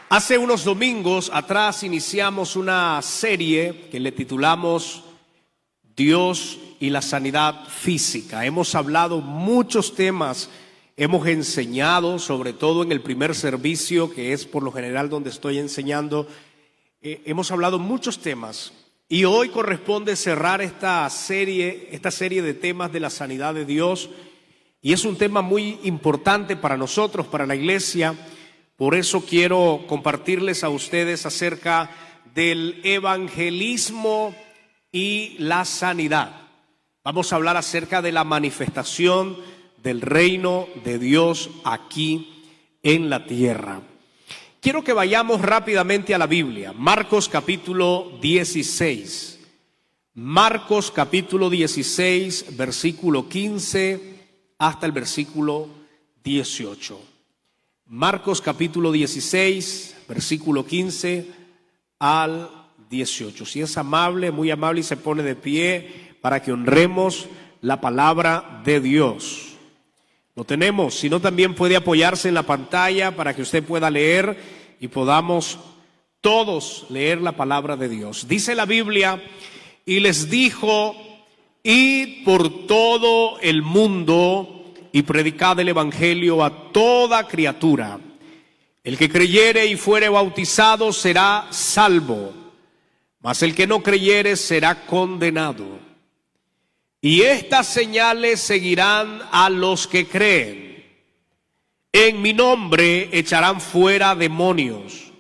Hace unos domingos atrás iniciamos una serie que le titulamos Dios y la sanidad física. Hemos hablado muchos temas, hemos enseñado, sobre todo en el primer servicio, que es por lo general donde estoy enseñando, hemos hablado muchos temas. Y hoy corresponde cerrar esta serie de temas de la sanidad de Dios. Y es un tema muy importante para nosotros, para la iglesia. Por eso quiero compartirles a ustedes acerca del evangelismo y la sanidad. Vamos a hablar acerca de la manifestación del reino de Dios aquí en la tierra. Quiero que vayamos rápidamente a la Biblia. Marcos capítulo 16. Marcos capítulo 16, versículo 15 hasta el versículo 18. Marcos capítulo 16, versículo 15 al 18. Si es amable, muy amable, y se pone de pie para que honremos la palabra de Dios. Lo tenemos, si no también puede apoyarse en la pantalla para que usted pueda leer y podamos todos leer la palabra de Dios. Dice la Biblia, y les dijo, id por todo el mundo y predicad el evangelio a toda criatura. El que creyere y fuere bautizado será salvo, mas el que no creyere será condenado. Y estas señales seguirán a los que creen. En mi nombre echarán fuera demonios,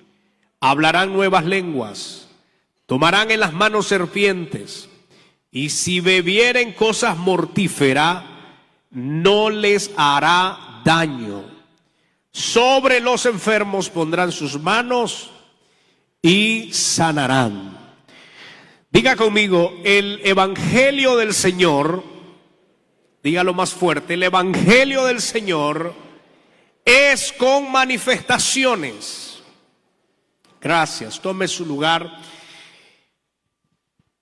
hablarán nuevas lenguas, tomarán en las manos serpientes, y si bebieren cosas mortíferas, no les hará daño. Sobre los enfermos pondrán sus manos y sanarán. Diga conmigo, el evangelio del Señor, dígalo más fuerte, el evangelio del Señor es con manifestaciones. Gracias, tome su lugar.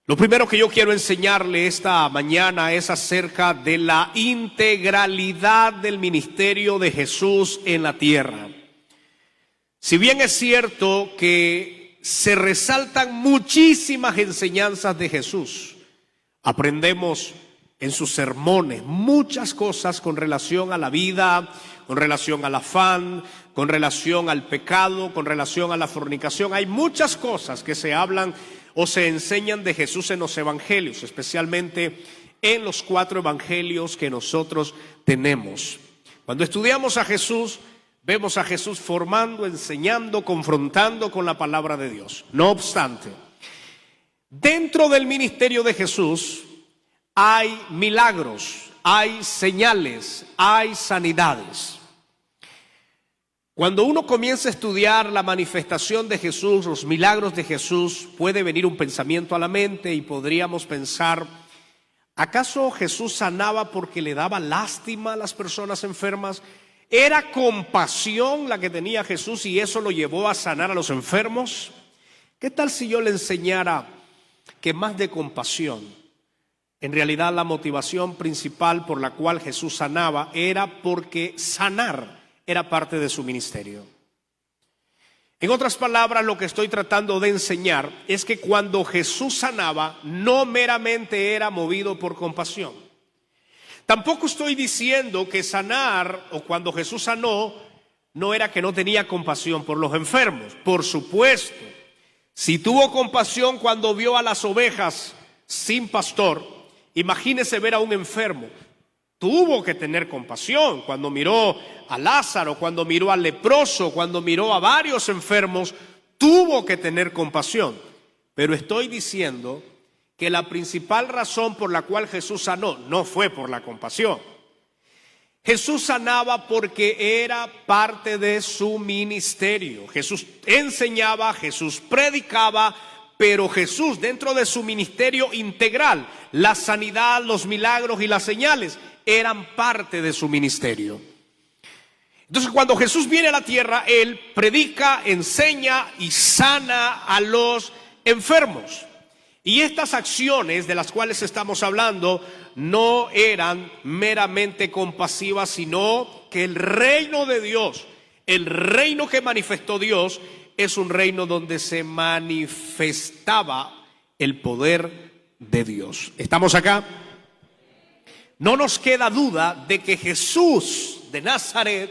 Lo primero que yo quiero enseñarle esta mañana es acerca de la integralidad del ministerio de Jesús en la tierra. Si bien es cierto que se resaltan muchísimas enseñanzas de Jesús, aprendemos en sus sermones muchas cosas con relación a la vida, con relación al afán, con relación al pecado, con relación a la fornicación. Hay muchas cosas que se hablan o se enseñan de Jesús en los evangelios, especialmente en los 4 evangelios que nosotros tenemos. Cuando estudiamos a Jesús, vemos a Jesús formando, enseñando, confrontando con la palabra de Dios. No obstante, dentro del ministerio de Jesús hay milagros, hay señales, hay sanidades. Cuando uno comienza a estudiar la manifestación de Jesús, los milagros de Jesús, puede venir un pensamiento a la mente y podríamos pensar, ¿acaso Jesús sanaba porque le daba lástima a las personas enfermas? ¿Era compasión la que tenía Jesús y eso lo llevó a sanar a los enfermos? ¿Qué tal si yo le enseñara que más de compasión, en realidad la motivación principal por la cual Jesús sanaba era porque sanar era parte de su ministerio? En otras palabras, lo que estoy tratando de enseñar es que cuando Jesús sanaba, no meramente era movido por compasión. Tampoco estoy diciendo que sanar, o cuando Jesús sanó, no era que no tenía compasión por los enfermos. Por supuesto, si tuvo compasión cuando vio a las ovejas sin pastor, imagínese ver a un enfermo. Tuvo que tener compasión cuando miró a Lázaro, cuando miró al leproso, cuando miró a varios enfermos, tuvo que tener compasión. Pero estoy diciendo que la principal razón por la cual Jesús sanó no fue por la compasión. Jesús sanaba porque era parte de su ministerio. Jesús enseñaba, Jesús predicaba, pero Jesús dentro de su ministerio integral, la sanidad, los milagros y las señales eran parte de su ministerio. Entonces, cuando Jesús viene a la tierra, Él predica, enseña y sana a los enfermos. Y estas acciones de las cuales estamos hablando no eran meramente compasivas, sino que el reino de Dios El reino que manifestó Dios es un reino donde se manifestaba el poder de Dios. ¿Estamos acá? No nos queda duda de que Jesús de Nazaret,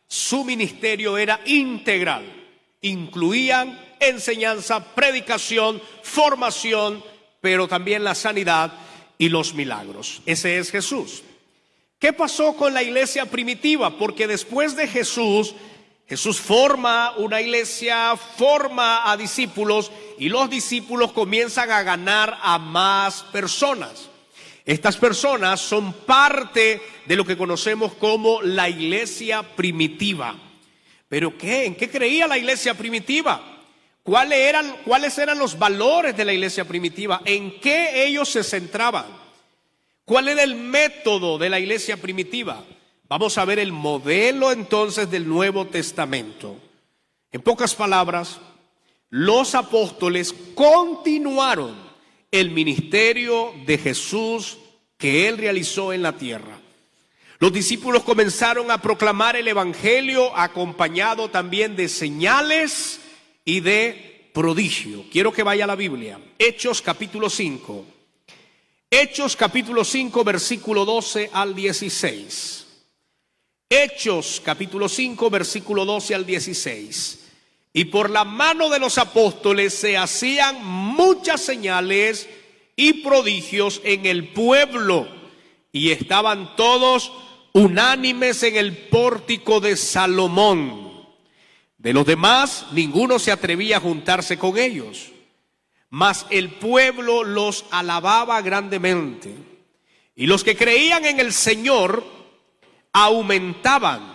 su ministerio era integral. Incluían enseñanza, predicación, formación, pero también la sanidad y los milagros. Ese es Jesús. ¿Qué pasó con la iglesia primitiva? Porque después de Jesús forma una iglesia, forma a discípulos y los discípulos comienzan a ganar a más personas. Estas personas son parte de lo que conocemos como la iglesia primitiva. ¿Pero qué? ¿En qué creía la iglesia primitiva? ¿Cuáles eran los valores de la iglesia primitiva? ¿En qué ellos se centraban? ¿Cuál era el método de la iglesia primitiva? Vamos a ver el modelo entonces del Nuevo Testamento. En pocas palabras, los apóstoles continuaron el ministerio de Jesús que él realizó en la tierra. Los discípulos comenzaron a proclamar el evangelio acompañado también de señales y de prodigio. Quiero que vaya a la Biblia. Hechos capítulo 5. Hechos capítulo 5 versículo 12 al 16. Hechos capítulo 5 versículo 12 al 16. Y por la mano de los apóstoles se hacían muchas señales y prodigios en el pueblo, y estaban todos unánimes en el pórtico de Salomón. De los demás, ninguno se atrevía a juntarse con ellos, mas el pueblo los alababa grandemente. Y los que creían en el Señor aumentaban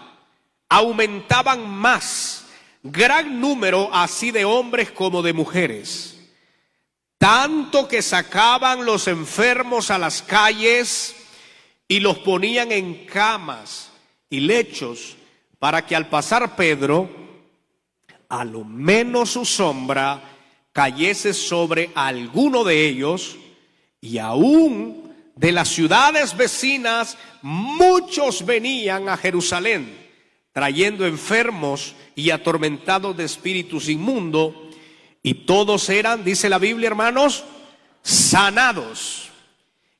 más, gran número así de hombres como de mujeres, tanto que sacaban los enfermos a las calles y los ponían en camas y lechos, para que al pasar Pedro, a lo menos su sombra cayese sobre alguno de ellos. Y aún de las ciudades vecinas muchos venían a Jerusalén, trayendo enfermos y atormentados de espíritus inmundos, y todos eran, dice la Biblia, hermanos, sanados.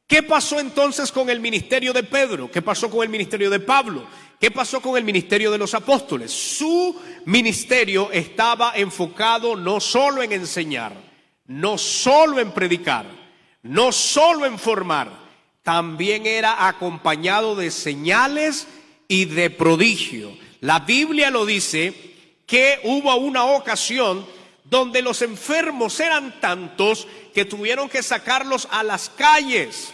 ¿Qué pasó entonces con el ministerio de Pedro? ¿Qué pasó con el ministerio de Pablo? ¿Qué pasó con el ministerio de los apóstoles? Su ministerio estaba enfocado no solo en enseñar, no solo en predicar, no solo en formar, también era acompañado de señales y de prodigio. La Biblia lo dice, que hubo una ocasión donde los enfermos eran tantos que tuvieron que sacarlos a las calles.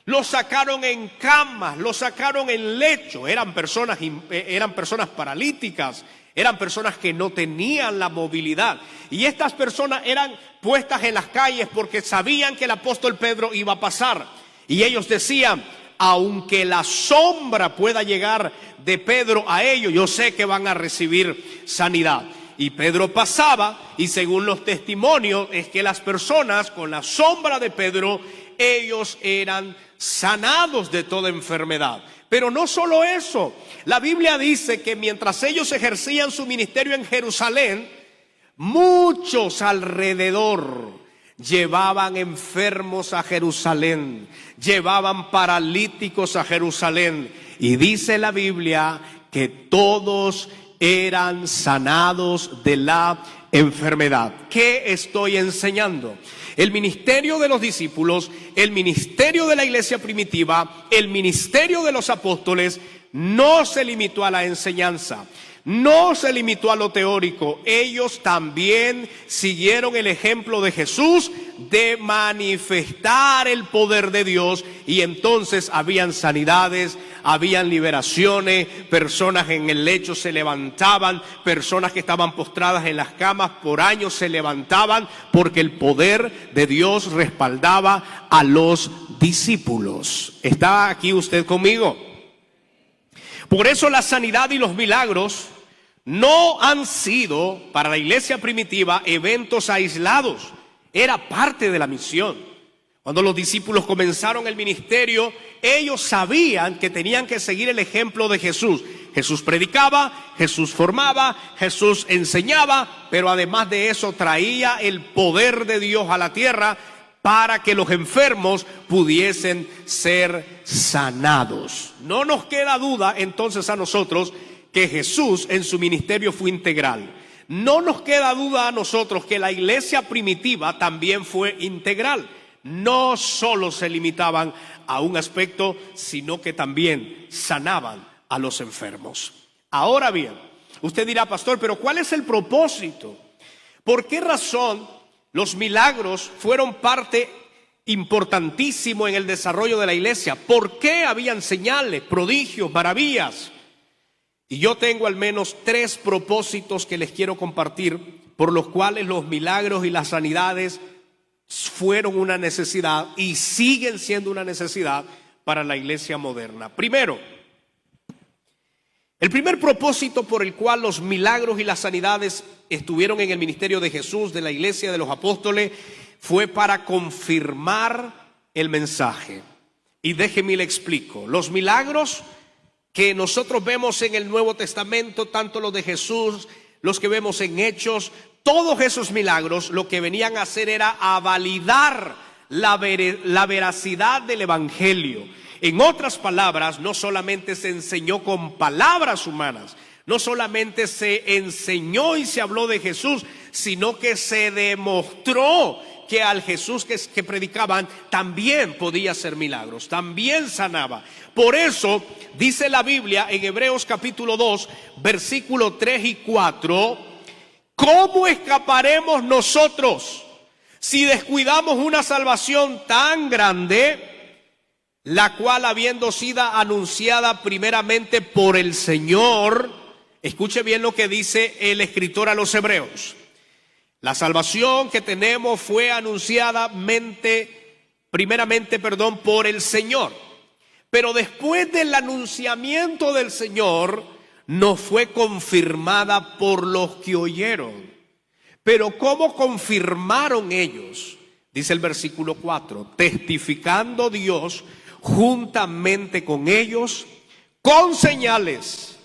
Los sacaron en camas, los sacaron en lecho. Eran personas paralíticas, eran personas que no tenían la movilidad. Y estas personas eran puestas en las calles porque sabían que el apóstol Pedro iba a pasar. Y ellos decían, aunque la sombra pueda llegar de Pedro a ellos, yo sé que van a recibir sanidad. Y Pedro pasaba, y según los testimonios, es que las personas con la sombra de Pedro, ellos eran sanados de toda enfermedad. Pero no solo eso, la Biblia dice que mientras ellos ejercían su ministerio en Jerusalén, muchos alrededor llevaban enfermos a Jerusalén, llevaban paralíticos a Jerusalén, y dice la Biblia que todos eran sanados de la enfermedad. ¿Qué estoy enseñando? El ministerio de los discípulos, el ministerio de la iglesia primitiva, el ministerio de los apóstoles no se limitó a la enseñanza, no se limitó a lo teórico. Ellos también siguieron el ejemplo de Jesús de manifestar el poder de Dios, y entonces habían sanidades, habían liberaciones, personas en el lecho se levantaban, personas que estaban postradas en las camas por años se levantaban, porque el poder de Dios respaldaba a los discípulos. ¿Está aquí usted conmigo? Por eso la sanidad y los milagros no han sido para la iglesia primitiva eventos aislados, era parte de la misión. Cuando los discípulos comenzaron el ministerio, ellos sabían que tenían que seguir el ejemplo de Jesús. Jesús predicaba, Jesús formaba, Jesús enseñaba, pero además de eso traía el poder de Dios a la tierra para que los enfermos pudiesen ser sanados. No nos queda duda entonces a nosotros que Jesús en su ministerio fue integral. No nos queda duda a nosotros que la iglesia primitiva también fue integral. No solo se limitaban a un aspecto, sino que también sanaban a los enfermos. Ahora bien, usted dirá, pastor, pero ¿cuál es el propósito? ¿Por qué razón los milagros fueron parte importantísimo en el desarrollo de la iglesia? ¿Por qué habían señales, prodigios, maravillas? Y yo tengo al menos 3 propósitos que les quiero compartir, por los cuales los milagros y las sanidades fueron una necesidad y siguen siendo una necesidad para la iglesia moderna. Primero, el primer propósito por el cual los milagros y las sanidades estuvieron en el ministerio de Jesús, de la iglesia de los apóstoles, fue para confirmar el mensaje. Y déjeme le explico. Los milagros que nosotros vemos en el Nuevo Testamento, tanto los de Jesús, los que vemos en Hechos, todos esos milagros lo que venían a hacer era a validar la veracidad del evangelio. En otras palabras, no solamente se enseñó con palabras humanas, no solamente se enseñó y se habló de Jesús, sino que se demostró que al Jesús que predicaban también podía hacer milagros, también sanaba. Por eso dice la Biblia en Hebreos capítulo 2, versículo 3 y 4, ¿cómo escaparemos nosotros si descuidamos una salvación tan grande, la cual habiendo sido anunciada primeramente por el Señor? Escuche bien lo que dice el escritor a los Hebreos. La salvación que tenemos fue anunciada primeramente por el Señor. Pero después del anunciamiento del Señor, no fue confirmada por los que oyeron. Pero ¿cómo confirmaron ellos? Dice el versículo 4, testificando Dios juntamente con ellos, con señales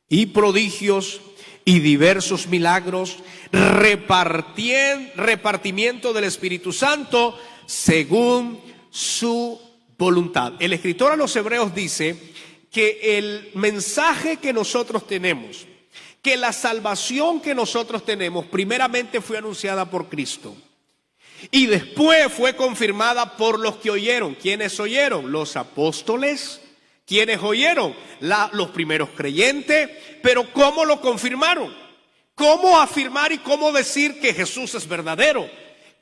y prodigios y diversos milagros, repartimiento del Espíritu Santo según su voluntad. El escritor a los Hebreos dice que el mensaje que nosotros tenemos, que la salvación que nosotros tenemos, primeramente fue anunciada por Cristo y después fue confirmada por los que oyeron. ¿Quiénes oyeron? Los apóstoles. ¿Quiénes oyeron? Los primeros creyentes. Pero ¿cómo lo confirmaron? ¿Cómo afirmar y cómo decir que Jesús es verdadero?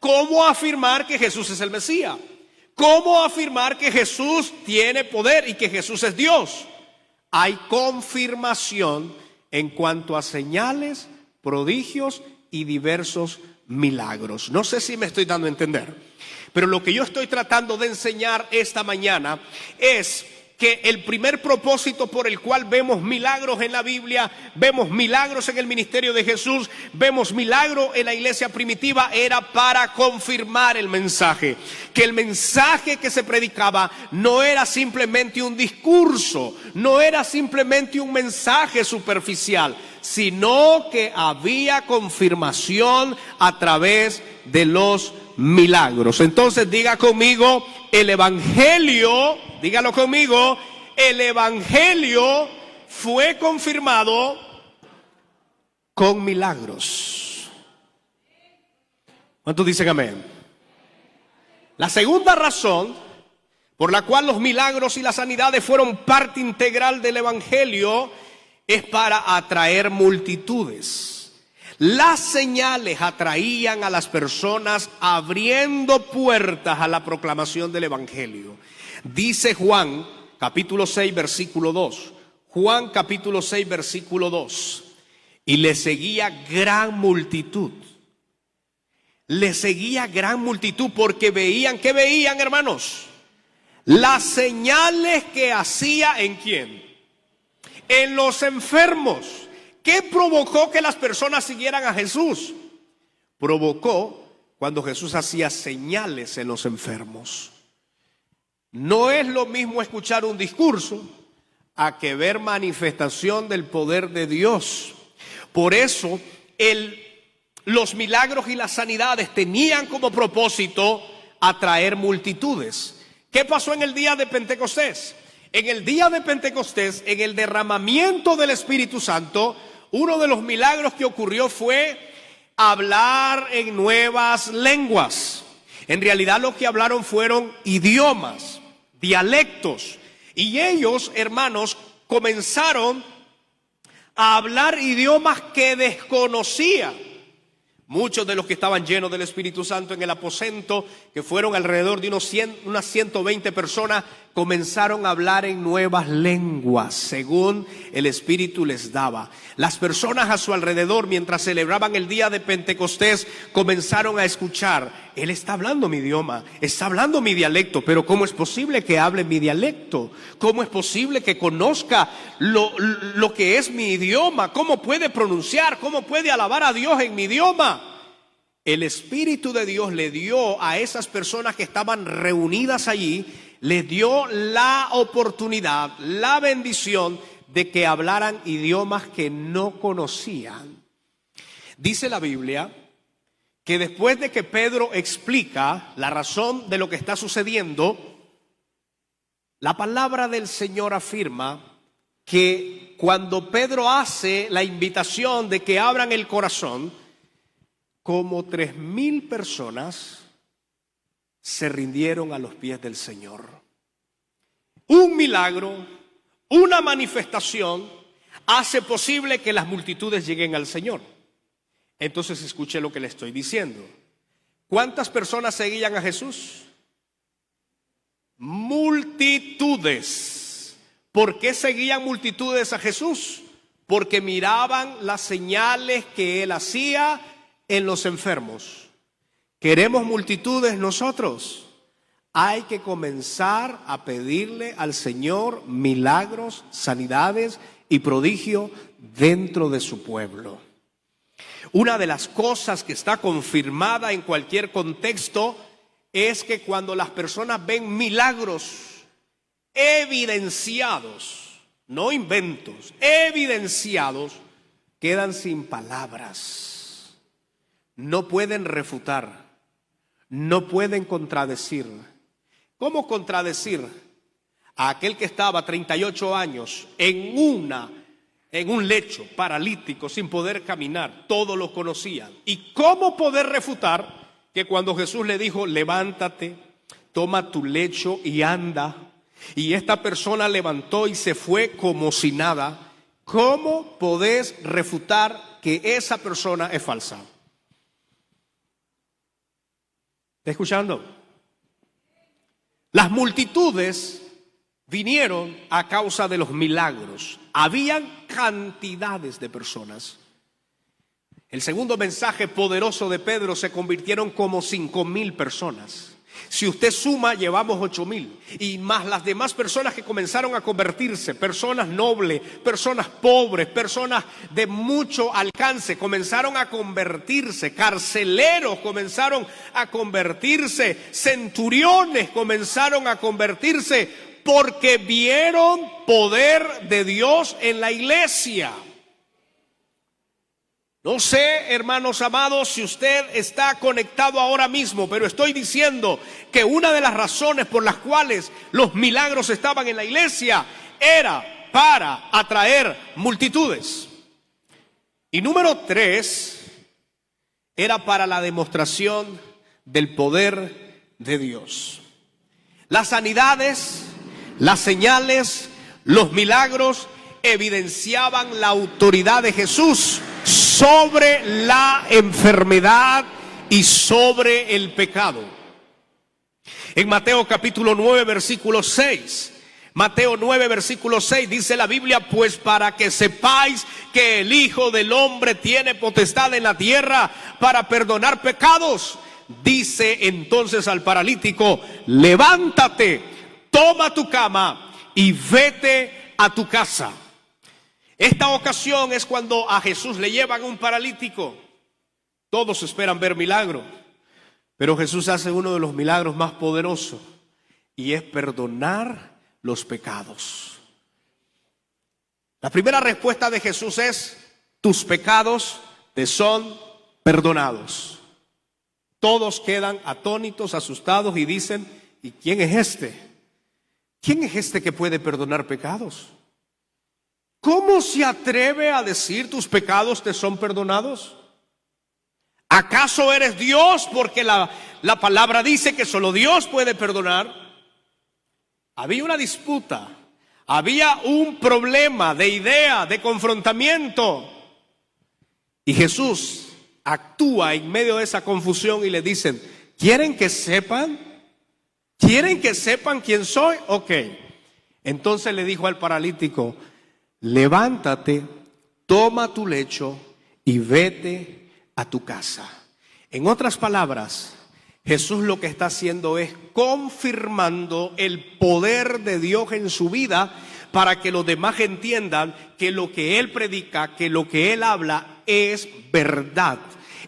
¿Cómo afirmar que Jesús es el Mesías? ¿Cómo afirmar que Jesús tiene poder y que Jesús es Dios? Hay confirmación en cuanto a señales, prodigios y diversos milagros. No sé si me estoy dando a entender, pero lo que yo estoy tratando de enseñar esta mañana es que el primer propósito por el cual vemos milagros en la Biblia, vemos milagros en el ministerio de Jesús, vemos milagros en la iglesia primitiva, era para confirmar el mensaje. Que el mensaje que se predicaba no era simplemente un discurso, no era simplemente un mensaje superficial, sino que había confirmación a través de los milagros. Entonces diga conmigo, el evangelio, dígalo conmigo, el evangelio fue confirmado con milagros. ¿Cuántos dicen amén? La segunda razón por la cual los milagros y las sanidades fueron parte integral del evangelio es para atraer multitudes. Las señales atraían a las personas abriendo puertas a la proclamación del evangelio. Dice Juan capítulo 6 versículo 2. Juan capítulo 6 versículo 2. Y le seguía gran multitud. Le seguía gran multitud porque veían, ¿qué veían, hermanos? Las señales que hacía ¿en quién? En los enfermos. ¿Qué provocó que las personas siguieran a Jesús? Provocó cuando Jesús hacía señales en los enfermos. No es lo mismo escuchar un discurso a que ver manifestación del poder de Dios. Por eso los milagros y las sanidades tenían como propósito atraer multitudes. ¿Qué pasó en el día de Pentecostés? En el día de Pentecostés, en el derramamiento del Espíritu Santo, uno de los milagros que ocurrió fue hablar en nuevas lenguas. En realidad lo que hablaron fueron idiomas, dialectos. Y ellos, hermanos, comenzaron a hablar idiomas que desconocían. Muchos de los que estaban llenos del Espíritu Santo en el aposento, que fueron alrededor de unas 120 personas, comenzaron a hablar en nuevas lenguas, según el Espíritu les daba. Las personas a su alrededor, mientras celebraban el día de Pentecostés, comenzaron a escuchar: él está hablando mi idioma, está hablando mi dialecto, pero ¿cómo es posible que hable mi dialecto? ¿Cómo es posible que conozca lo que es mi idioma? ¿Cómo puede pronunciar? ¿Cómo puede alabar a Dios en mi idioma? El Espíritu de Dios le dio a esas personas que estaban reunidas allí, les dio la oportunidad, la bendición de que hablaran idiomas que no conocían. Dice la Biblia que después de que Pedro explica la razón de lo que está sucediendo, la palabra del Señor afirma que cuando Pedro hace la invitación de que abran el corazón, como 3,000 personas se rindieron a los pies del Señor. Un milagro, una manifestación hace posible que las multitudes lleguen al Señor. Entonces escuche lo que le estoy diciendo. ¿Cuántas personas seguían a Jesús? Multitudes. ¿Por qué seguían multitudes a Jesús? Porque miraban las señales que Él hacía en los enfermos. ¿Queremos multitudes nosotros? Hay que comenzar a pedirle al Señor milagros, sanidades y prodigio dentro de su pueblo. Una de las cosas que está confirmada en cualquier contexto es que cuando las personas ven milagros evidenciados, no inventos, evidenciados, quedan sin palabras. No pueden refutar, no pueden contradecir. ¿Cómo contradecir a aquel que estaba 38 años en un lecho paralítico sin poder caminar? Todos lo conocían. ¿Y cómo poder refutar que cuando Jesús le dijo: levántate, toma tu lecho y anda, y esta persona levantó y se fue como si nada? ¿Cómo podés refutar que esa persona es falsa? ¿Está escuchando? Las multitudes vinieron a causa de los milagros. Habían cantidades de personas. El segundo mensaje poderoso de Pedro se convirtieron como 5,000 personas. Si usted suma, llevamos 8,000. Y más las demás personas que comenzaron a convertirse, personas nobles, personas pobres, personas de mucho alcance, comenzaron a convertirse. Carceleros comenzaron a convertirse. Centuriones comenzaron a convertirse porque vieron poder de Dios en la iglesia. No sé, hermanos amados, si usted está conectado ahora mismo, pero estoy diciendo que una de las razones por las cuales los milagros estaban en la iglesia era para atraer multitudes. Y número 3, era para la demostración del poder de Dios. Las sanidades, las señales, los milagros evidenciaban la autoridad de Jesús sobre la enfermedad y sobre el pecado. En Mateo capítulo 9 versículo 6, Mateo 9 versículo 6 dice la Biblia: pues para que sepáis que el Hijo del Hombre tiene potestad en la tierra para perdonar pecados, dice entonces al paralítico: levántate, toma tu cama y vete a tu casa. Esta ocasión es cuando a Jesús le llevan un paralítico. Todos esperan ver milagro, pero Jesús hace uno de los milagros más poderosos, y es perdonar los pecados. La primera respuesta de Jesús es: tus pecados te son perdonados. Todos quedan atónitos, asustados y dicen: ¿y quién es este? ¿Quién es este que puede perdonar pecados? ¿Cómo se atreve a decir tus pecados te son perdonados? ¿Acaso eres Dios? Porque la palabra dice que solo Dios puede perdonar. Había una disputa, había un problema de idea, de confrontamiento. Y Jesús actúa en medio de esa confusión y le dicen: ¿quieren que sepan? ¿Quieren que sepan quién soy? Ok. Entonces le dijo al paralítico: levántate, toma tu lecho y vete a tu casa. En otras palabras, Jesús lo que está haciendo es confirmando el poder de Dios en su vida, para que los demás entiendan que lo que Él predica, que lo que Él habla es verdad.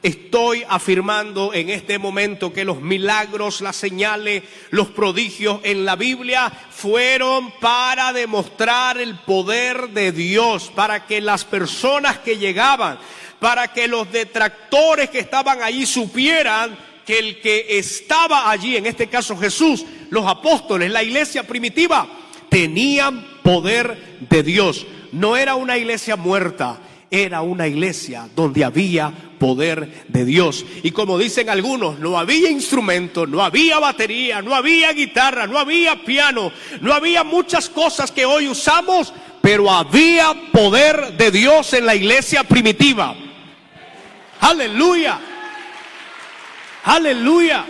Estoy afirmando en este momento que los milagros, las señales, los prodigios en la Biblia fueron para demostrar el poder de Dios, para que las personas que llegaban, para que los detractores que estaban allí supieran que el que estaba allí, en este caso Jesús, los apóstoles, la iglesia primitiva, tenían poder de Dios. No era una iglesia muerta, era una iglesia donde había poder de Dios. Y como dicen algunos, no había instrumentos, no había batería, no había guitarra, no había piano, no había muchas cosas que hoy usamos, pero había poder de Dios en la iglesia primitiva. Aleluya, aleluya.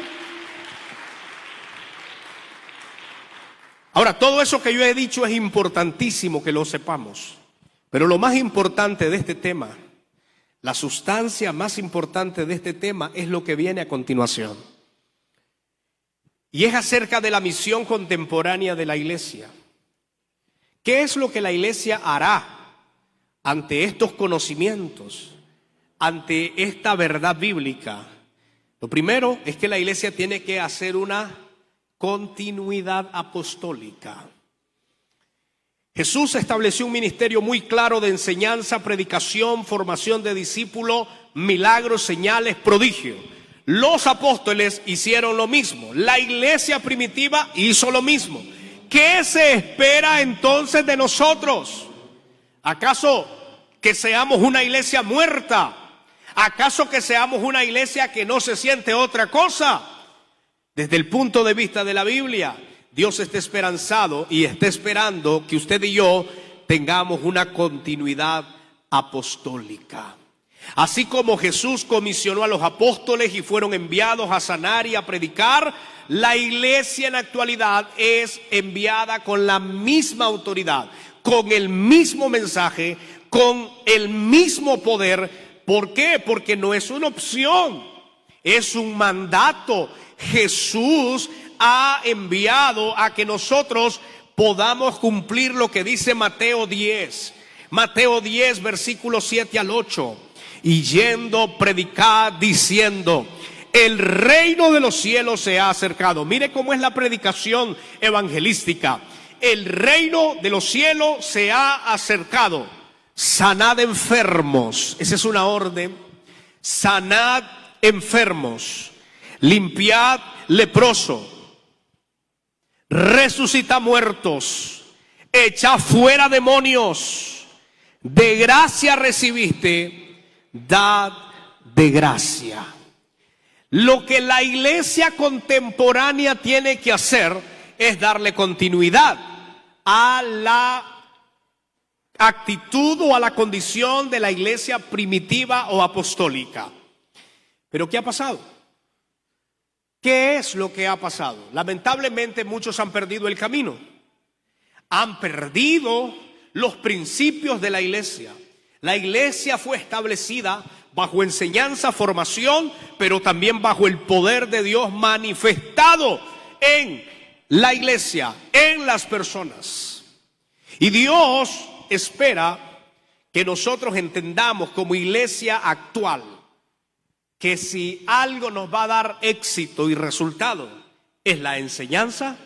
Ahora, todo eso que yo he dicho es importantísimo que lo sepamos, pero lo más importante de este tema, la sustancia más importante de este tema, es lo que viene a continuación. Y es acerca de la misión contemporánea de la iglesia. ¿Qué es lo que la iglesia hará ante estos conocimientos, ante esta verdad bíblica? Lo primero es que la iglesia tiene que hacer una continuidad apostólica. Jesús estableció un ministerio muy claro de enseñanza, predicación, formación de discípulos, milagros, señales, prodigios. Los apóstoles hicieron lo mismo. La iglesia primitiva hizo lo mismo. ¿Qué se espera entonces de nosotros? ¿Acaso que seamos una iglesia muerta? ¿Acaso que seamos una iglesia que no se siente otra cosa? Desde el punto de vista de la Biblia, Dios está esperanzado y está esperando que usted y yo tengamos una continuidad apostólica. Así como Jesús comisionó a los apóstoles y fueron enviados a sanar y a predicar, la iglesia en la actualidad es enviada con la misma autoridad, con el mismo mensaje, con el mismo poder. ¿Por qué? Porque no es una opción, es un mandato. Jesús ha enviado a que nosotros podamos cumplir lo que dice Mateo 10. Mateo 10, versículos 7 al 8. Y yendo, predicad diciendo: el reino de los cielos se ha acercado. Mire cómo es la predicación evangelística. El reino de los cielos se ha acercado. Sanad enfermos. Esa es una orden. Sanad enfermos. Limpiad leproso. Resucitad muertos. Echad fuera demonios. De gracia recibiste, dad de gracia. Lo que la iglesia contemporánea tiene que hacer es darle continuidad a la actitud o a la condición de la iglesia primitiva o apostólica. ¿Pero qué ha pasado? ¿Qué es lo que ha pasado? Lamentablemente muchos han perdido el camino. Han perdido los principios de la iglesia. La iglesia fue establecida bajo enseñanza, formación, pero también bajo el poder de Dios manifestado en la iglesia, en las personas. Y Dios espera que nosotros entendamos como iglesia actual que si algo nos va a dar éxito y resultado, es la enseñanza,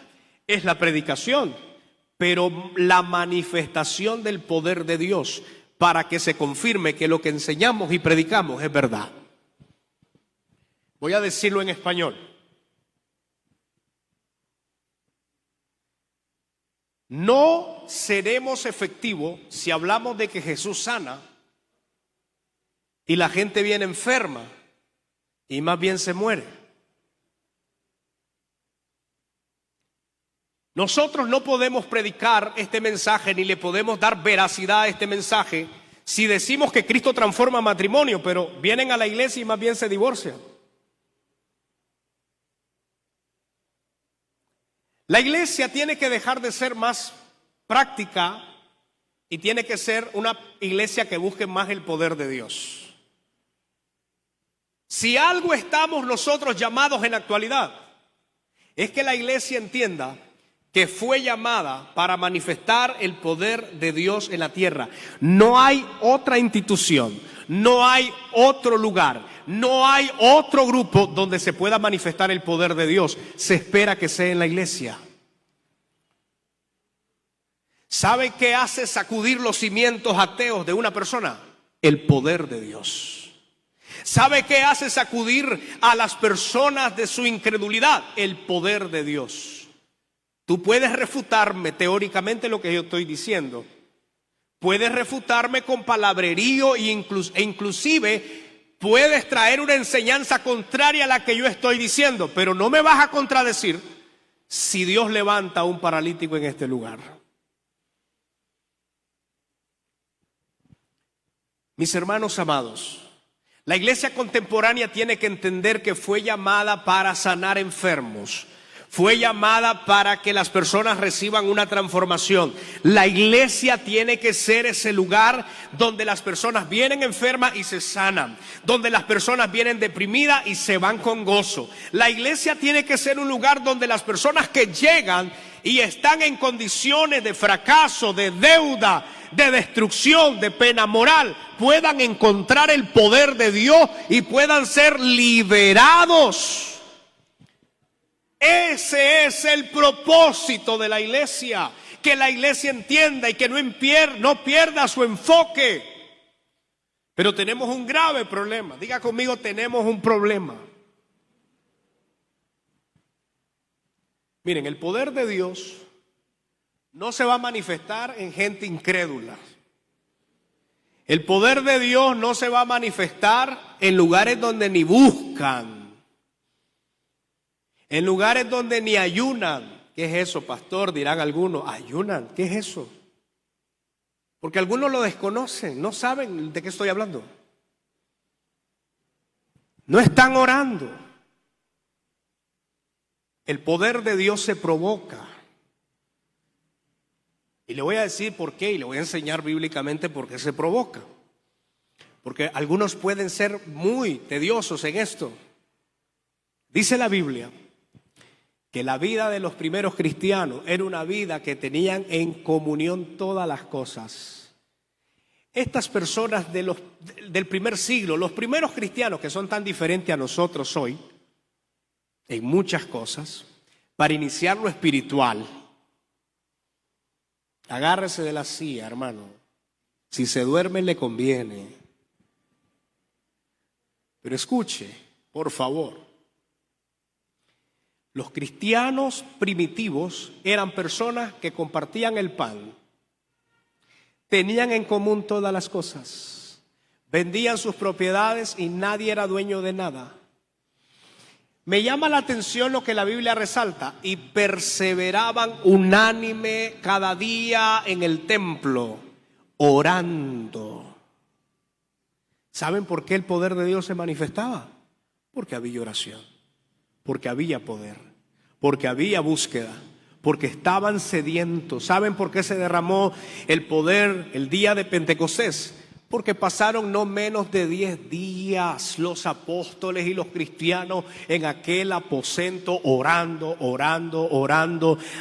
es la predicación, pero la manifestación del poder de Dios para que se confirme que lo que enseñamos y predicamos es verdad. Voy a decirlo en español. No seremos efectivos si hablamos de que Jesús sana y la gente viene enferma y más bien se muere. Nosotros no podemos predicar este mensaje ni le podemos dar veracidad a este mensaje si decimos que Cristo transforma matrimonio, pero vienen a la iglesia y más bien se divorcian. La iglesia tiene que dejar de ser más práctica y tiene que ser una iglesia que busque más el poder de Dios. Si algo estamos nosotros llamados en la actualidad, es que la iglesia entienda que fue llamada para manifestar el poder de Dios en la tierra. No hay otra institución, no hay otro lugar, no hay otro grupo donde se pueda manifestar el poder de Dios. Se espera que sea en la iglesia. ¿Sabe qué hace sacudir los cimientos ateos de una persona? El poder de Dios. ¿Sabe qué hace sacudir a las personas de su incredulidad? El poder de Dios. Tú puedes refutarme teóricamente lo que yo estoy diciendo. Puedes refutarme con palabrerío e inclusive puedes traer una enseñanza contraria a la que yo estoy diciendo, pero no me vas a contradecir si Dios levanta a un paralítico en este lugar. Mis hermanos amados, la iglesia contemporánea tiene que entender que fue llamada para sanar enfermos. Fue llamada para que las personas reciban una transformación. La iglesia tiene que ser ese lugar donde las personas vienen enfermas y se sanan, donde las personas vienen deprimidas y se van con gozo. La iglesia tiene que ser un lugar donde las personas que llegan y están en condiciones de fracaso, de deuda, de destrucción, de pena moral, puedan encontrar el poder de Dios y puedan ser liberados. Ese es el propósito de la iglesia, que la iglesia entienda y que no pierda su enfoque. Pero tenemos un grave problema. Diga conmigo, tenemos un problema. Miren, el poder de Dios no se va a manifestar en gente incrédula. El poder de Dios no se va a manifestar en lugares donde ni buscan. En lugares donde ni ayunan. ¿Qué es eso, pastor? Dirán algunos. ¿Ayunan? ¿Qué es eso? Porque algunos lo desconocen, no saben de qué estoy hablando. No están orando. El poder de Dios se provoca. Y le voy a decir por qué, y le voy a enseñar bíblicamente por qué se provoca. Porque algunos pueden ser muy tediosos en esto. Dice la Biblia que la vida de los primeros cristianos era una vida que tenían en comunión todas las cosas. Estas personas del primer siglo, los primeros cristianos que son tan diferentes a nosotros hoy, en muchas cosas, para iniciar lo espiritual, agárrese de la silla, hermano. Si se duerme le conviene. Pero escuche, por favor. Los cristianos primitivos eran personas que compartían el pan, tenían en común todas las cosas, vendían sus propiedades y nadie era dueño de nada. Me llama la atención lo que la Biblia resalta: y perseveraban unánime cada día en el templo, orando. ¿Saben por qué el poder de Dios se manifestaba? Porque había oración. Porque había poder, porque había búsqueda, porque estaban sedientos. ¿Saben por qué se derramó el poder el día de Pentecostés? Porque pasaron no menos de 10 días los apóstoles y los cristianos en aquel aposento orando,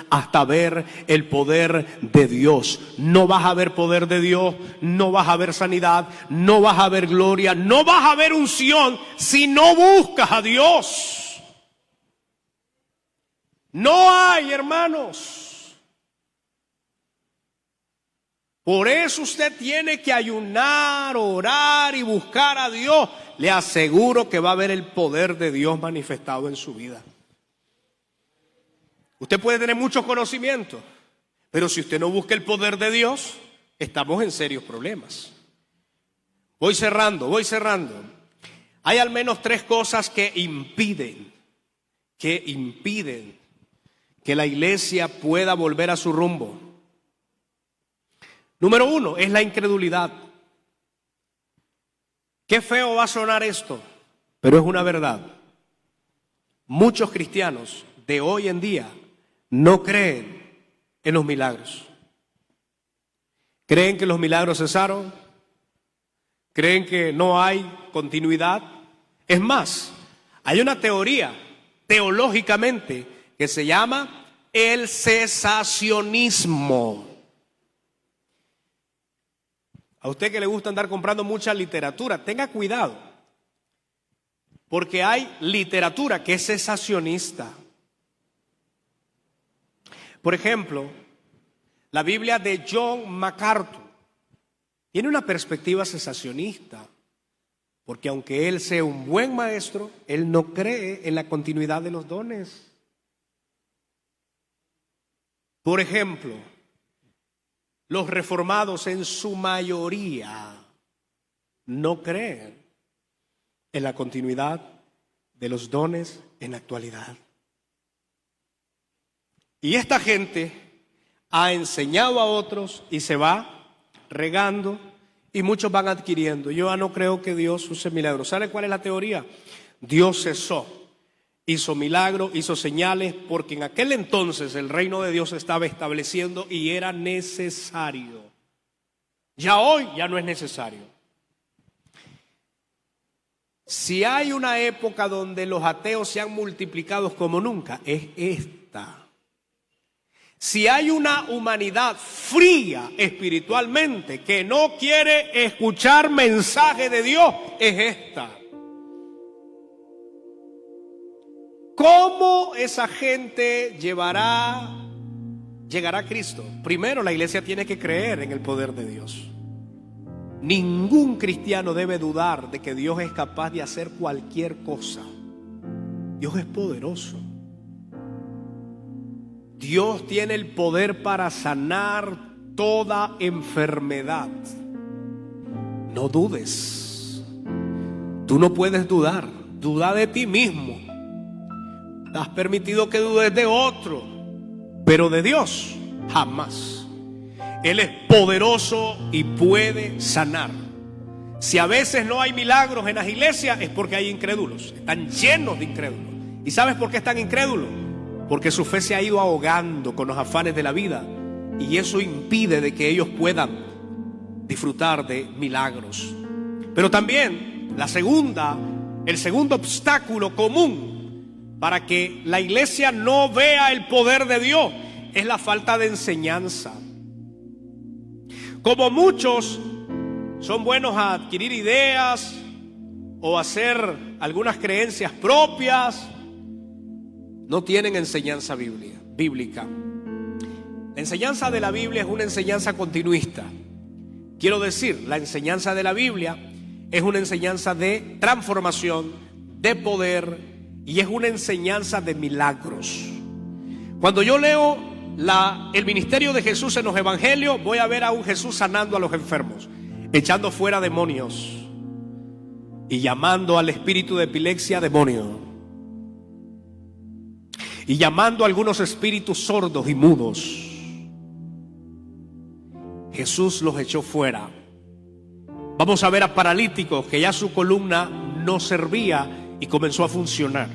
hasta ver el poder de Dios. No vas a ver poder de Dios, no vas a ver sanidad, no vas a ver gloria, no vas a ver unción si no buscas a Dios. No hay, hermanos. Por eso usted tiene que ayunar, orar y buscar a Dios. Le aseguro que va a ver el poder de Dios manifestado en su vida. Usted puede tener mucho conocimiento, pero si usted no busca el poder de Dios, estamos en serios problemas. Voy cerrando. Hay al menos 3 cosas que impiden que la iglesia pueda volver a su rumbo. Número 1 es la incredulidad. Qué feo va a sonar esto, pero es una verdad. Muchos cristianos de hoy en día no creen en los milagros. ¿Creen que los milagros cesaron? ¿Creen que no hay continuidad? Es más, hay una teoría teológicamente que se llama el cesacionismo. A usted que le gusta andar comprando mucha literatura, tenga cuidado, porque hay literatura que es cesacionista. Por ejemplo, la Biblia de John MacArthur tiene una perspectiva cesacionista, porque aunque él sea un buen maestro, él no cree en la continuidad de los dones. Por ejemplo, los reformados en su mayoría no creen en la continuidad de los dones en la actualidad. Y esta gente ha enseñado a otros y se va regando y muchos van adquiriendo. Yo ya no creo que Dios use milagros. ¿Sabe cuál es la teoría? Dios cesó, hizo milagros, hizo señales, porque en aquel entonces el reino de Dios se estaba estableciendo y era necesario. Ya hoy ya no es necesario. Si hay una época donde los ateos se han multiplicado como nunca, es esta. Si hay una humanidad fría espiritualmente que no quiere escuchar mensaje de Dios, es esta. ¿Cómo esa gente llegará a Cristo? Primero, la iglesia tiene que creer en el poder de Dios. Ningún cristiano debe dudar de que Dios es capaz de hacer cualquier cosa. Dios es poderoso. Dios tiene el poder para sanar toda enfermedad. No dudes. Tú no puedes dudar. Duda de ti mismo. Has permitido que dudes de otro, pero de Dios jamás. Él es poderoso y puede sanar. Si a veces no hay milagros en las iglesias, es porque hay incrédulos. Están llenos de incrédulos. ¿Y sabes por qué están incrédulos? Porque su fe se ha ido ahogando con los afanes de la vida, y eso impide de que ellos puedan disfrutar de milagros. Pero también el segundo obstáculo común para que la iglesia no vea el poder de Dios es la falta de enseñanza. Como muchos son buenos a adquirir ideas o hacer algunas creencias propias, no tienen enseñanza bíblica. La enseñanza de la Biblia es una enseñanza continuista. Quiero decir, la enseñanza de la Biblia es una enseñanza de transformación, de poder, y es una enseñanza de milagros. Cuando yo leo el ministerio de Jesús en los evangelios, voy a ver a un Jesús sanando a los enfermos, echando fuera demonios y llamando al espíritu de epilepsia demonio, y llamando a algunos espíritus sordos y mudos. Jesús los echó fuera. Vamos a ver a paralíticos que ya su columna no servía y comenzó a funcionar.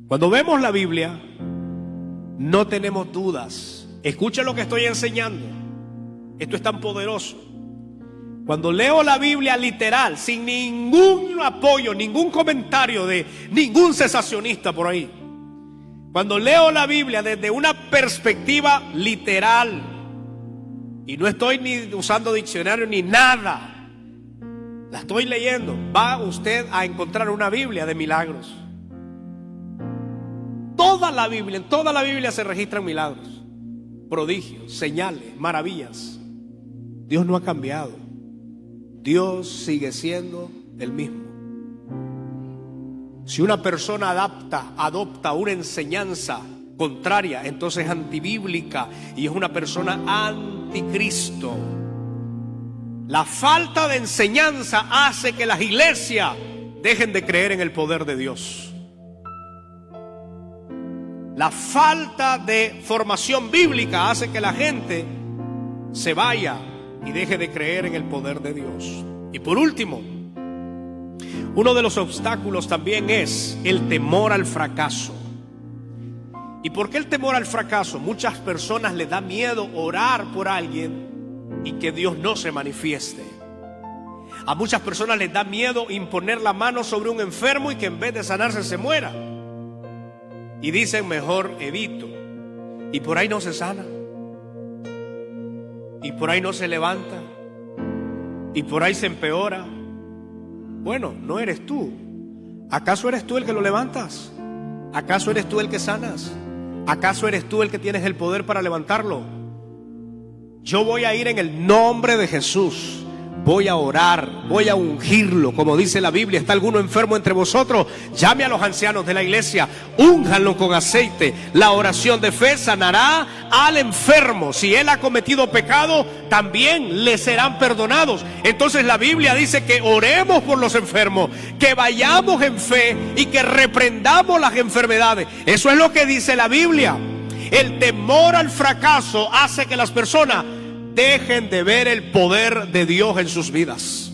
Cuando vemos la Biblia, no tenemos dudas. Escucha lo que estoy enseñando. Esto es tan poderoso. Cuando leo la Biblia literal, sin ningún apoyo, ningún comentario de ningún cesacionista por ahí, cuando leo la Biblia desde una perspectiva literal, y no estoy ni usando diccionario ni nada, la estoy leyendo, va usted a encontrar una Biblia de milagros. En toda la Biblia se registran milagros. prodigios, señales, maravillas. Dios no ha cambiado. Dios sigue siendo el mismo. Si una persona adopta una enseñanza contraria, entonces es antibíblica y es una persona anticristo. La falta de enseñanza hace que las iglesias dejen de creer en el poder de Dios. La falta de formación bíblica hace que la gente se vaya y deje de creer en el poder de Dios. Y por último, uno de los obstáculos también es el temor al fracaso. ¿Y por qué el temor al fracaso? Muchas personas les da miedo orar por alguien y que Dios no se manifieste. A muchas personas les da miedo imponer la mano sobre un enfermo y que en vez de sanarse se muera. Y dicen, mejor evito. Y por ahí no se sana. Y por ahí no se levanta. Y por ahí se empeora. Bueno, no eres tú. ¿Acaso eres tú el que lo levantas? ¿Acaso eres tú el que sanas? ¿Acaso eres tú el que tienes el poder para levantarlo? Yo voy a ir en el nombre de Jesús. Voy a orar, voy a ungirlo, como dice la Biblia. ¿Está alguno enfermo entre vosotros? Llame a los ancianos de la iglesia, únjanlo con aceite. La oración de fe sanará al enfermo. Si él ha cometido pecado, también le serán perdonados. Entonces la Biblia dice que oremos por los enfermos, que vayamos en fe y que reprendamos las enfermedades. Eso es lo que dice la Biblia. El temor al fracaso hace que las personas dejen de ver el poder de Dios en sus vidas.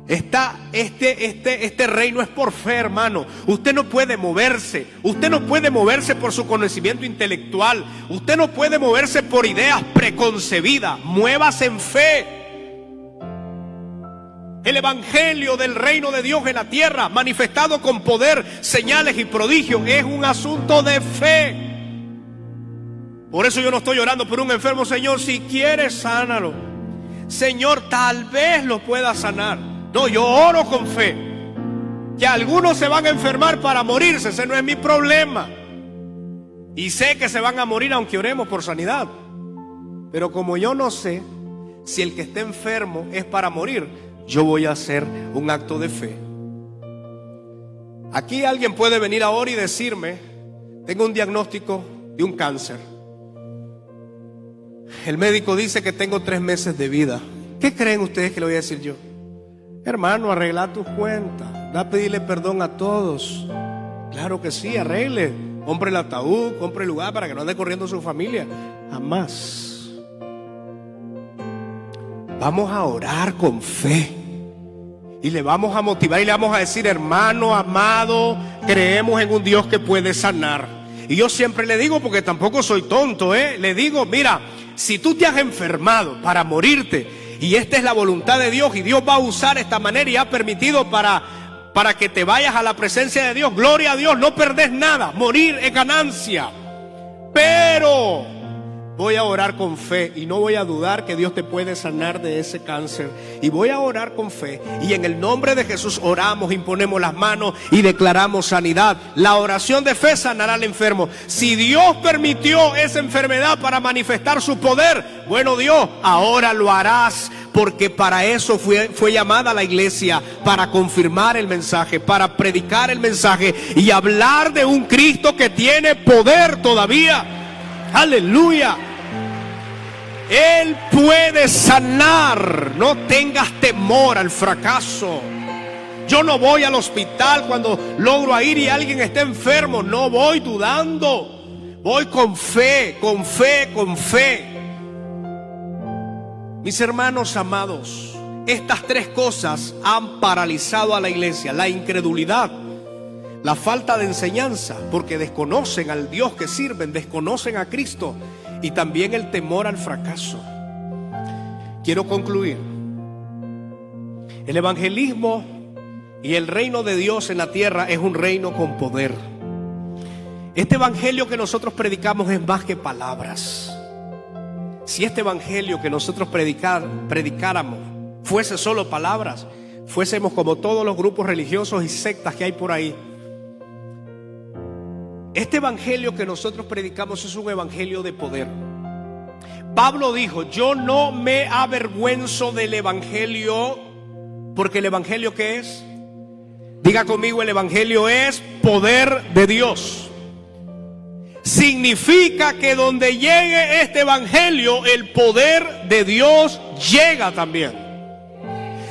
Este reino es por fe, hermano. Usted no puede moverse. Usted no puede moverse por su conocimiento intelectual. Usted no puede moverse por ideas preconcebidas. Muévase en fe. El evangelio del reino de Dios en la tierra, manifestado con poder, señales y prodigios, es un asunto de fe. Por eso yo no estoy orando por un enfermo. Señor, si quieres, sánalo. Señor, tal vez lo pueda sanar. No, yo oro con fe. Que algunos se van a enfermar para morirse, ese no es mi problema. Y sé que se van a morir aunque oremos por sanidad. Pero como yo no sé si el que esté enfermo es para morir, yo voy a hacer un acto de fe. Aquí alguien puede venir ahora y decirme, tengo un diagnóstico de un cáncer. El médico dice que tengo 3 meses de vida. ¿Qué creen ustedes que le voy a decir yo? Hermano, arregla tus cuentas. Da a pedirle perdón a todos. Claro que sí, arregle. Compre el ataúd, compre el lugar para que no ande corriendo su familia. Jamás. Vamos a orar con fe. Y le vamos a motivar y le vamos a decir, hermano amado, creemos en un Dios que puede sanar. Y yo siempre le digo, porque tampoco soy tonto, le digo, mira, si tú te has enfermado para morirte y esta es la voluntad de Dios y Dios va a usar esta manera y ha permitido para que te vayas a la presencia de Dios, gloria a Dios, no perdés nada, morir es ganancia. Pero voy a orar con fe y no voy a dudar que Dios te puede sanar de ese cáncer. Y voy a orar con fe y en el nombre de Jesús oramos, imponemos las manos y declaramos sanidad. La oración de fe sanará al enfermo. Si Dios permitió esa enfermedad para manifestar su poder, bueno Dios, ahora lo harás. Porque para eso fue llamada la iglesia, para confirmar el mensaje, para predicar el mensaje y hablar de un Cristo que tiene poder todavía. Aleluya. Él puede sanar. No tengas temor al fracaso. Yo no voy al hospital cuando logro ir y alguien está enfermo. No voy dudando. Voy con fe, con fe, con fe. Mis hermanos amados, estas 3 cosas han paralizado a la iglesia: la incredulidad, la falta de enseñanza, porque desconocen al Dios que sirven, desconocen a Cristo, y también el temor al fracaso. Quiero concluir. El evangelismo y el reino de Dios en la tierra es un reino con poder. Este evangelio que nosotros predicamos es más que palabras. Si este evangelio que nosotros predicáramos fuese solo palabras, fuésemos como todos los grupos religiosos y sectas que hay por ahí. Este evangelio que nosotros predicamos es un evangelio de poder. Pablo dijo: yo no me avergüenzo del evangelio, porque el evangelio, ¿qué es? Diga conmigo: el evangelio es poder de Dios. Significa que donde llegue este evangelio, el poder de Dios llega también.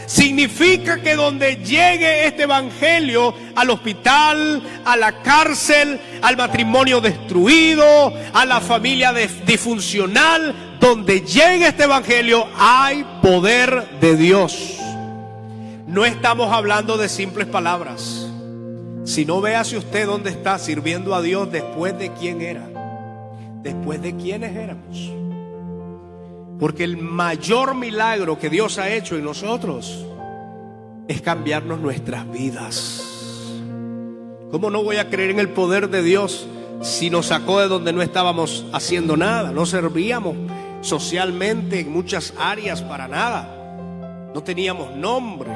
Significa que donde llegue este evangelio, al hospital, a la cárcel, al matrimonio destruido, a la familia disfuncional, donde llegue este evangelio hay poder de Dios. No estamos hablando de simples palabras. Si no, véase usted dónde está sirviendo a Dios después de quién era, después de quiénes éramos. Porque el mayor milagro que Dios ha hecho en nosotros es cambiarnos nuestras vidas. ¿Cómo no voy a creer en el poder de Dios si nos sacó de donde no estábamos haciendo nada? No servíamos socialmente en muchas áreas para nada. No teníamos nombre.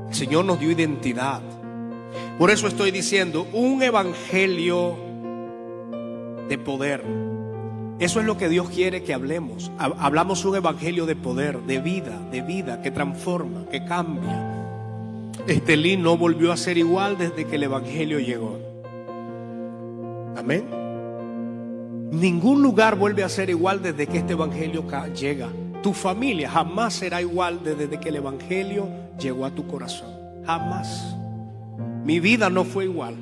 El Señor nos dio identidad. Por eso estoy diciendo, un evangelio de poder. Eso es lo que Dios quiere que hablemos. Hablamos un evangelio de poder, de vida que transforma, que cambia. Estelí no volvió a ser igual desde que el evangelio llegó. Amén. Ningún lugar vuelve a ser igual desde que este evangelio llega. Tu familia jamás será igual desde que el evangelio llegó a tu corazón. Jamás. Mi vida no fue igual.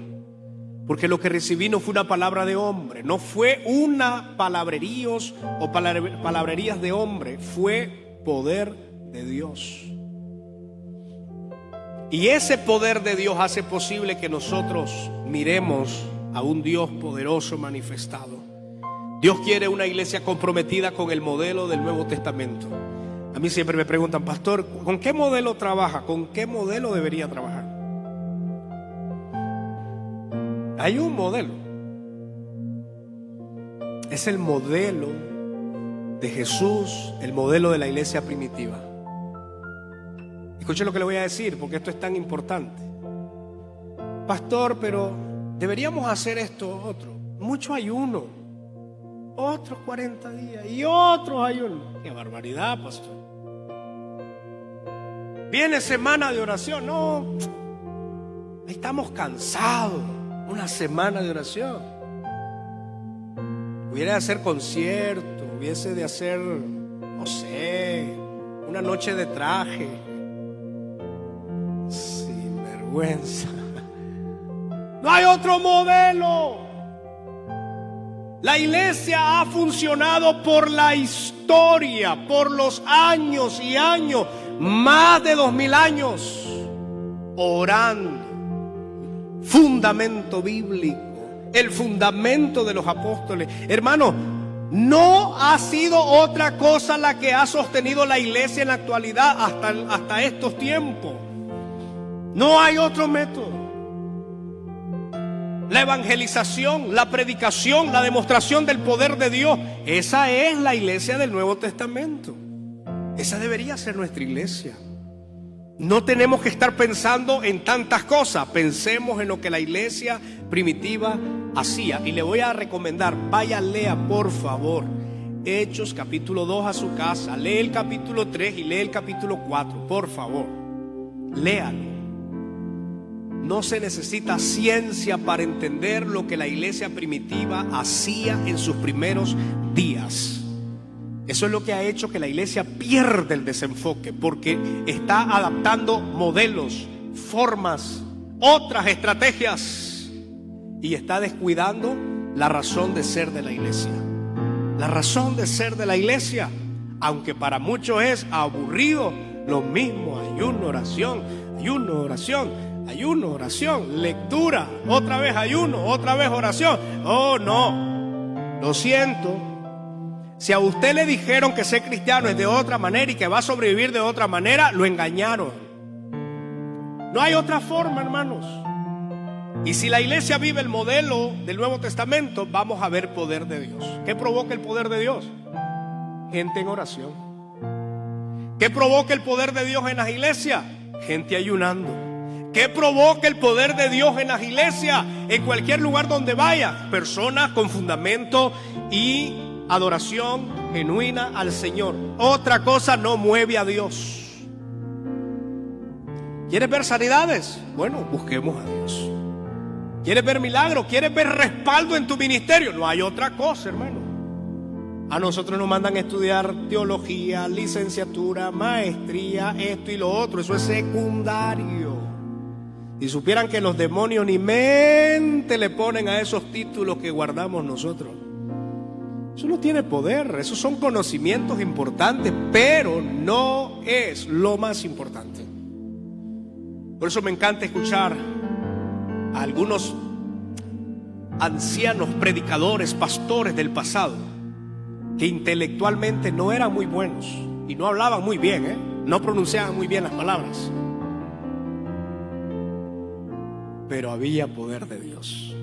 Porque lo que recibí no fue una palabra de hombre, no fue una palabreríos o palabrerías de hombre, fue poder de Dios. Y ese poder de Dios hace posible que nosotros miremos a un Dios poderoso manifestado. Dios quiere una iglesia comprometida con el modelo del Nuevo Testamento. A mí siempre me preguntan: pastor, ¿con qué modelo trabaja? ¿Con qué modelo debería trabajar? Hay un modelo. Es el modelo de Jesús, el modelo de la iglesia primitiva. Escuche lo que le voy a decir, porque esto es tan importante. Pastor, pero deberíamos hacer esto otro. Mucho ayuno, otros 40 días y otros ayunos. Qué barbaridad, pastor. Viene semana de oración. No, estamos cansados. Una semana de oración. Hubiera de hacer concierto, hubiese de hacer, no sé, una noche de traje. Sin vergüenza. No hay otro modelo. La iglesia ha funcionado por la historia, por los años y años, más de 2000 años, orando. Fundamento bíblico, el fundamento de los apóstoles. Hermano, no ha sido otra cosa la que ha sostenido la iglesia en la actualidad hasta estos tiempos. No hay otro método. La evangelización, la predicación, la demostración del poder de Dios, esa es la iglesia del Nuevo Testamento. Esa debería ser nuestra iglesia. No tenemos que estar pensando en tantas cosas. Pensemos en lo que la iglesia primitiva hacía. Y le voy a recomendar, vaya, lea por favor Hechos capítulo 2 a su casa. Lee el capítulo 3 y lee el capítulo 4, por favor. Léalo. No se necesita ciencia para entender lo que la iglesia primitiva hacía en sus primeros días. Eso es lo que ha hecho que la iglesia pierda el desenfoque, porque está adaptando modelos, formas, otras estrategias, y está descuidando la razón de ser de la iglesia. La razón de ser de la iglesia, aunque para muchos es aburrido, lo mismo: ayuno, oración, ayuno, oración, ayuno, oración, lectura, otra vez ayuno, otra vez oración. Oh, no, lo siento. Si a usted le dijeron que ser cristiano es de otra manera y que va a sobrevivir de otra manera, lo engañaron. No hay otra forma, hermanos. Y si la iglesia vive el modelo del Nuevo Testamento, vamos a ver poder de Dios. ¿Qué provoca el poder de Dios? Gente en oración. ¿Qué provoca el poder de Dios en las iglesias? Gente ayunando. ¿Qué provoca el poder de Dios en las iglesias? En cualquier lugar donde vaya, personas con fundamento y adoración genuina al Señor. Otra cosa no mueve a Dios. ¿Quieres ver sanidades? Bueno, busquemos a Dios. ¿Quieres ver milagros? ¿Quieres ver respaldo en tu ministerio? No hay otra cosa, hermano. A nosotros nos mandan a estudiar teología, licenciatura, maestría, esto y lo otro. Eso es secundario. Si supieran que los demonios ni mente le ponen a esos títulos que guardamos nosotros. Eso no tiene poder, esos son conocimientos importantes, pero no es lo más importante. Por eso me encanta escuchar a algunos ancianos predicadores, pastores del pasado, que intelectualmente no eran muy buenos y no hablaban muy bien, no pronunciaban muy bien las palabras, pero había poder de Dios.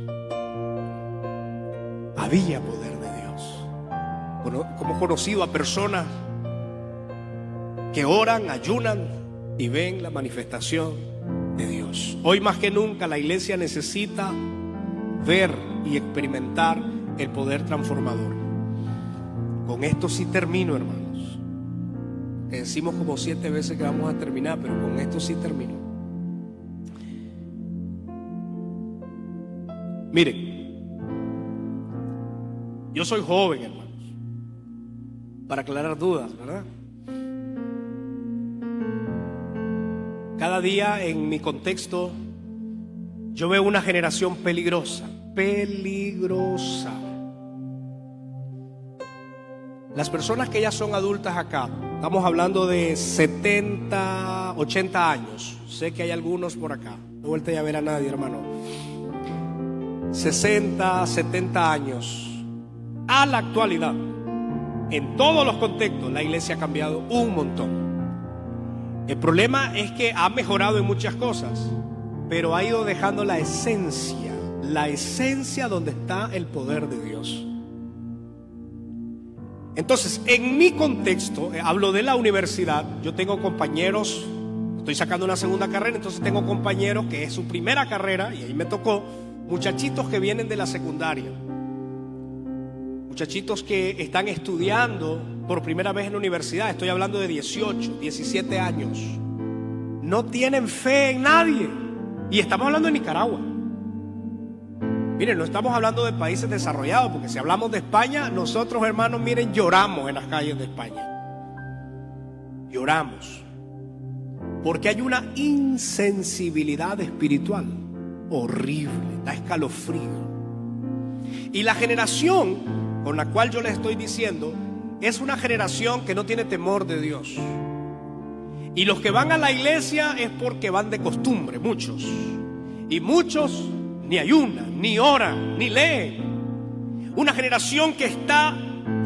Había poder de Dios. Como conocido a personas que oran, ayunan y ven la manifestación de Dios. Hoy más que nunca la iglesia necesita ver y experimentar el poder transformador. Con esto sí termino, hermanos. Decimos como 7 veces que vamos a terminar, pero con esto sí termino. Miren, yo soy joven, hermanos, para aclarar dudas, ¿verdad? Cada día en mi contexto yo veo una generación peligrosa. Las personas que ya son adultas acá, estamos hablando de 70, 80 años. Sé que hay algunos por acá, no vuelta a ver a nadie, hermano. 60, 70 años. A la actualidad, en todos los contextos, la iglesia ha cambiado un montón. El problema es que ha mejorado en muchas cosas, pero ha ido dejando la esencia donde está el poder de Dios. Entonces, en mi contexto, hablo de la universidad, yo tengo compañeros, estoy sacando una segunda carrera, entonces tengo compañeros que es su primera carrera, y ahí me tocó, muchachitos que vienen de la secundaria, muchachitos que están estudiando por primera vez en la universidad, estoy hablando de 18, 17 años, no tienen fe en nadie, y estamos hablando de Nicaragua. Miren, no estamos hablando de países desarrollados, porque si hablamos de España, nosotros, hermanos, miren, lloramos en las calles de España. Lloramos. Porque hay una insensibilidad espiritual horrible, da escalofrío. Y la generación con la cual yo les estoy diciendo es una generación que no tiene temor de Dios. Y los que van a la iglesia es porque van de costumbre, muchos. Y muchos ni ayunan, ni oran, ni leen. Una generación que está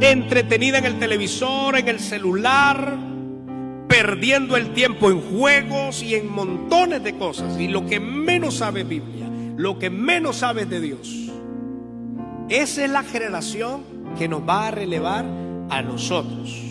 entretenida en el televisor, en el celular, perdiendo el tiempo en juegos y en montones de cosas. Y lo que menos sabe Biblia, lo que menos sabe de Dios. Esa es la generación que nos va a relevar a nosotros.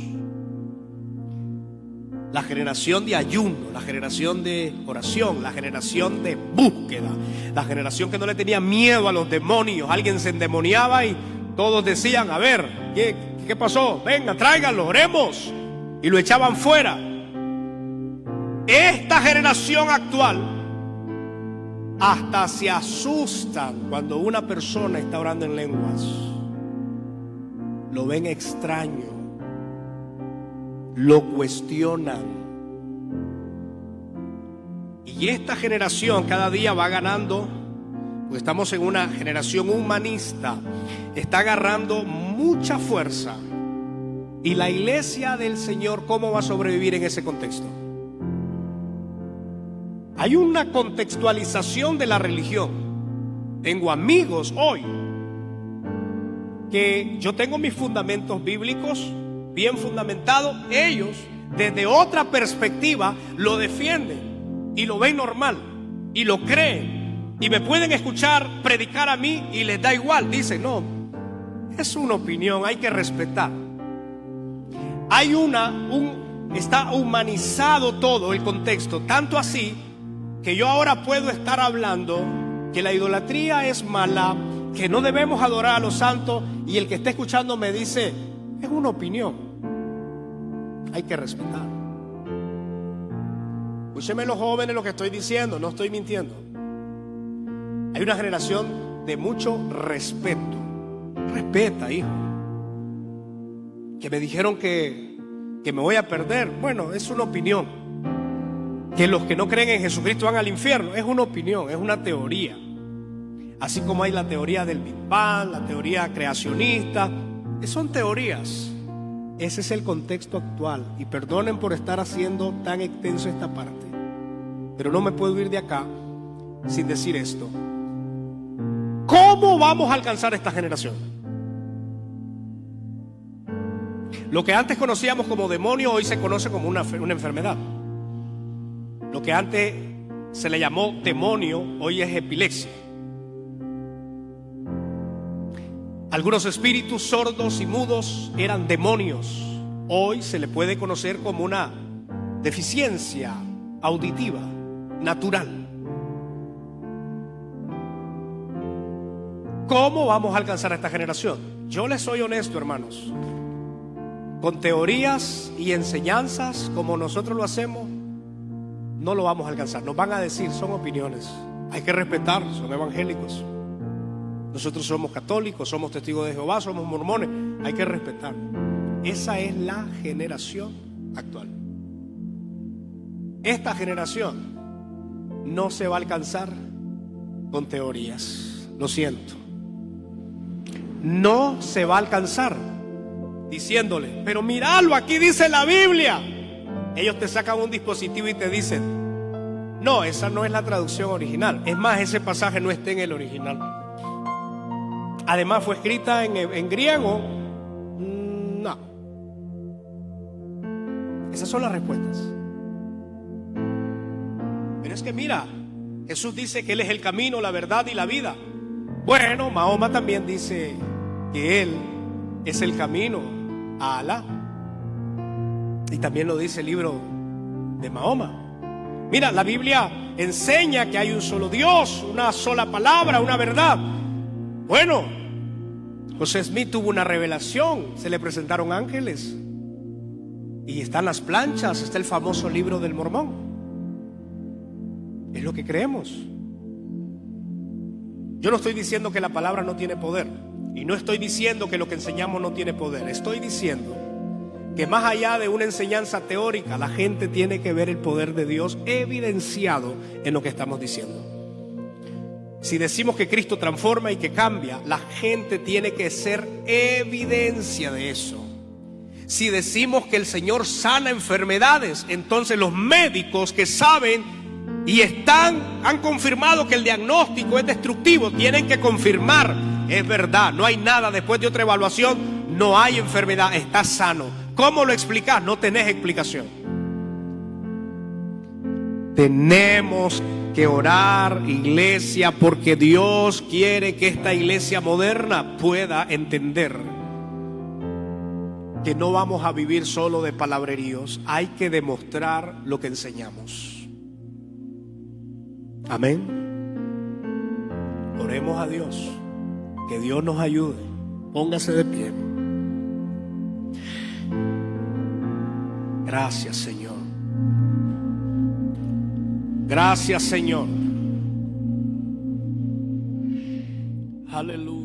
La generación de ayuno, la generación de oración, la generación de búsqueda, la generación que no le tenía miedo a los demonios. Alguien se endemoniaba y todos decían, a ver, ¿qué pasó? Venga, tráiganlo, oremos. Y lo echaban fuera. Esta generación actual hasta se asustan cuando una persona está orando en lenguas. Lo ven extraño. Lo cuestionan. Y esta generación cada día va ganando, porque estamos en una generación humanista, está agarrando mucha fuerza. Y la iglesia del Señor, ¿cómo va a sobrevivir en ese contexto? Hay una contextualización de la religión. Tengo amigos hoy que yo tengo mis fundamentos bíblicos bien fundamentados, ellos desde otra perspectiva lo defienden y lo ven normal y lo creen, y me pueden escuchar predicar a mí y les da igual. Dicen, no, es una opinión, hay que respetar. Está humanizado todo el contexto, tanto así que yo ahora puedo estar hablando que la idolatría es mala, que no debemos adorar a los santos, y el que está escuchando me dice, es una opinión, hay que respetar. Escúcheme los jóvenes lo que estoy diciendo, no estoy mintiendo. Hay una generación de mucho respeto. Respeta, hijo. Que me dijeron que me voy a perder. Bueno, es una opinión. Que los que no creen en Jesucristo van al infierno. Es una opinión, es una teoría. Así como hay la teoría del Big Bang, la teoría creacionista. Son teorías. Ese es el contexto actual. Y perdonen por estar haciendo tan extenso esta parte, pero no me puedo ir de acá sin decir esto. ¿Cómo vamos a alcanzar esta generación? Lo que antes conocíamos como demonio hoy se conoce como una enfermedad. Lo que antes se le llamó demonio hoy es epilepsia. Algunos espíritus sordos y mudos eran demonios. Hoy se le puede conocer como una deficiencia auditiva natural. ¿Cómo vamos a alcanzar a esta generación? Yo les soy honesto, hermanos. Con teorías y enseñanzas como nosotros lo hacemos, no lo vamos a alcanzar. Nos van a decir, son opiniones. Hay que respetar, son evangélicos. Nosotros somos católicos, somos testigos de Jehová, somos mormones. Hay que respetar. Esa es la generación actual. Esta generación no se va a alcanzar con teorías. Lo siento. No se va a alcanzar diciéndole, pero míralo, aquí dice la Biblia. Ellos te sacan un dispositivo y te dicen, no, esa no es la traducción original. Es más, ese pasaje no está en el original. Además fue escrita en griego. No. Esas son las respuestas. Pero es que mira, Jesús dice que Él es el camino, la verdad y la vida. Bueno, Mahoma también dice que Él es el camino a Alá. Y también lo dice el libro de Mahoma. Mira, la Biblia enseña que hay un solo Dios, una sola palabra, una verdad. Bueno, José Smith tuvo una revelación, se le presentaron ángeles. Y están las planchas, está el famoso libro del Mormón. Es lo que creemos. Yo no estoy diciendo que la palabra no tiene poder. Y no estoy diciendo que lo que enseñamos no tiene poder. Estoy diciendo que más allá de una enseñanza teórica, la gente tiene que ver el poder de Dios evidenciado en lo que estamos diciendo. Si decimos que Cristo transforma y que cambia, la gente tiene que ser evidencia de eso. Si decimos que el Señor sana enfermedades, entonces los médicos que saben y han confirmado que el diagnóstico es destructivo, tienen que confirmar, es verdad, no hay nada después de otra evaluación, no hay enfermedad, está sano. ¿Cómo lo explicas? No tenés explicación. Tenemos que orar, iglesia, porque Dios quiere que esta iglesia moderna pueda entender que no vamos a vivir solo de palabreríos, hay que demostrar lo que enseñamos. Amén. Oremos a Dios, que Dios nos ayude. Póngase de pie. Gracias, Señor. Gracias, Señor. Aleluya.